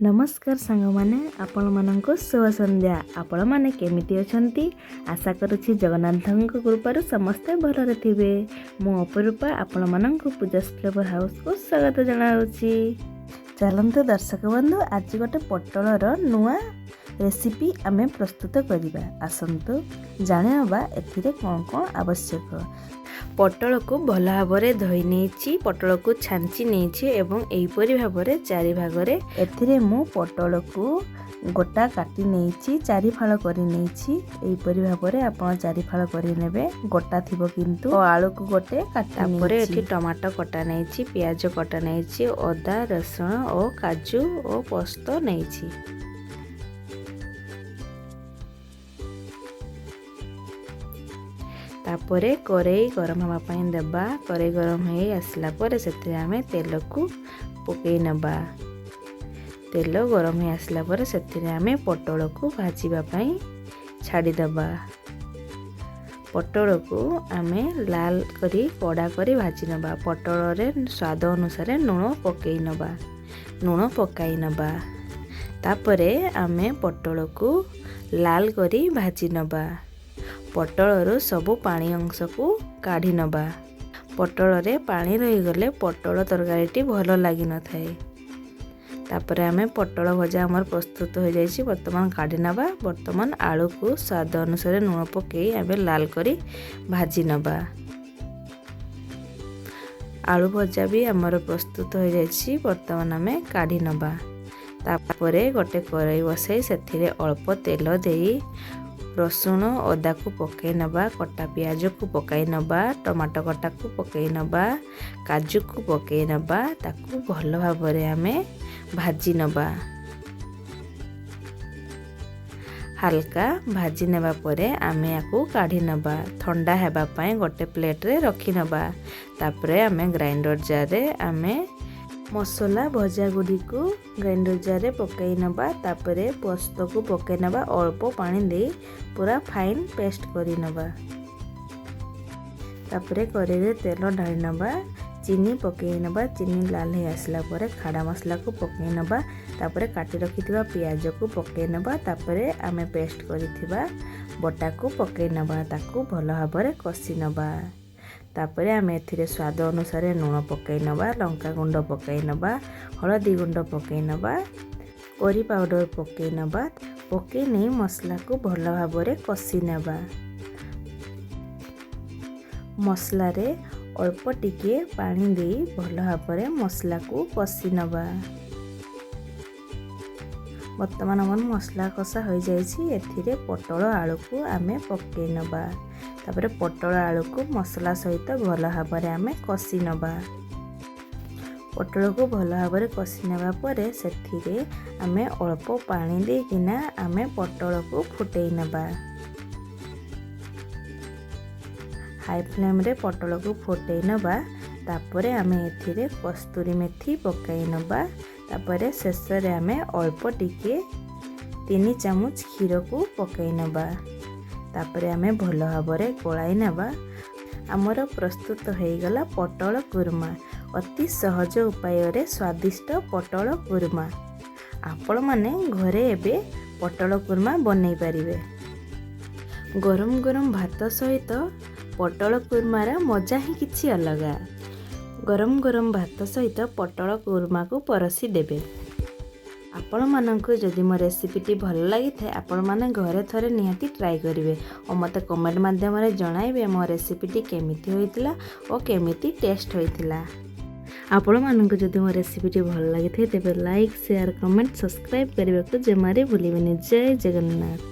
नमस्कार सांग माने आपण माननको शुभ संध्या। आपण माने केमिति अछंती? आशा करूछि जगन्नाथଙ୍କ कृपाରୁ समस्ते भलरे थिबे। मो अपरूपा आपण माननको पूजा फ्लेवर हाउस को स्वागत जणाउछि। चलंतु दर्शक बंधु, आज गोटे पटलर नुआ रेसिपी आमे प्रस्तुत करिबा। आसंतु जानिबा एथिरे कोन कोन आवश्यक। पटल को भल भाव धोई नहीं, पटल को छांची नहीं एवं एहीपरी भाव चारि भागरे एथिरे मु पटल को गोटा काटी नहीं, चारि फाल करी नहीं। एहीपरी भाव आपण चारि फाल करी नेबे, गोटा थिबो किंतु आलू को गोटे काटा परे एठी टमाटो कटा नहीं, प्याज कटा नहीं, अदा रसुण और काजू और पोस्त नहीं। तापरे करेई गरम हवा पाई देबा। करेई गरम हो आसला पर से आमे तेल को पकई नबा। तेल गरम हो आसला पर से आमे पटल को भाजीबा पाई छाड़ी दबा। पटल को आमे लाल करी कड़ा करी भाजी नबा। पटल रे स्वाद अनुसार लूण पकई नबा। लूण पकाई नबा। तापरे आमे पटल को लाल करी भाजी नबा। पटलर सबु पानी अंश को काढ़ी नबा। पटल रे पानी रही गले पटल तरकारी भल लगी न थाए। तापरे आमे पटल भजा हमर प्रस्तुत हो जाइछि। वर्तमान काढ़ी नबा। वर्तमान आलू को स्वाद अनुसार लूण पकई आमे लाल करी भाजी नबा। आलू भजा भी हमर प्रस्तुत हो जाइछि। वर्तमान आमे काढ़ी नबा। तापरे गोटे कड़ाई बसाई सेथिरे अल्प तेल देई रसुण अदा को पकई नबा। कटा प्याज को पकई नबा। टमाटो कटा को पकई नबा। काजू को पकई नबा। ताकू भल भाव आमे भाजी नबा। हल्का भाजी नेबा परे आमे याकू काढ़ी नबा। ठंडा हेबा पई गोटे प्लेट रे रखी नबा। तापरे आमे ग्राइंडर जार रे आमे मसला भजा गुडी को ग्राइंडर जार पकई नबा। तापरे पोस्त को पकई नबा। अल्प पानी दे पूरा फाइन पेस्ट करी नबा। तापरे कड़ाई रे तेल ढाली नबा। चीनी पकई नबा। चीनी लाल हो आसला परे खाड़ा मसला को पकई नबा। तापरे काटी रखिथिबा प्याज को पकई नबा। तापरे आमे पेस्ट करिथिबा बटा को पकई नबा। ताकू भल भाबरे कसी नबा। तापरे आमे एथिरे स्वाद अनुसार लूण पकई नबा। लंका गुंड पकई नबा। हळदी गुंड पकई नबा। करी पाउडर पकई नबा। पकई नहीं मसला को भल भाबरे कसी नबा। मसला रे अल्प टिके पानी दे भल भाबरे मसला को कसी नबा। वर्तमान हमर मसला कषा हो जाइछि। एथिरे पटल आलू को आमे पकई नबा। तापरे पटल आलू को मसला सहित भल भाव आमे कसी नबा। पटल को भल भाव कसी नबा परे सेथिरे आमे अल्प पानी देकिना आमे पटल को फुटई नबा। हाई फ्लेम रे पटल को फुटई नबा। तापरे आमे एथिरे कस्तूरी मेथी पकाई नबा। तापरे शेष रे आमे अल्प टिके 3 चामच क्षीर को पकाई नबा। तापरे आमे भल भावरे गोलाई नबा। आमर प्रस्तुत हो गला पटल कुरमा। अति सहज उपाय रे स्वादिष्ट पटल कुरमा। आपण माने घरे एबे पटल कुरमा बनै परिबे। गरम गरम भात सहित पटल कुरमार मजा ही किछि अलगा। गरम गरम भात सहित पटल कुरमा को परसी देबे। आपण माननको जदि मो रेसिपीटी भल लगी थे आपण माने घरे थरे निहाती ट्राई करिवे और मते कमेंट माध्यम रे जणाइबे मो रेसिपीटी केमिति होइतिला और केमिति टेस्ट होइतिला। आपण माननको जदि मो रेसिपीटी भल लगी थे तेबे लाइक शेयर कमेंट सब्सक्राइब करबा को जमारे भूलिबेनी। जय जगन्नाथ।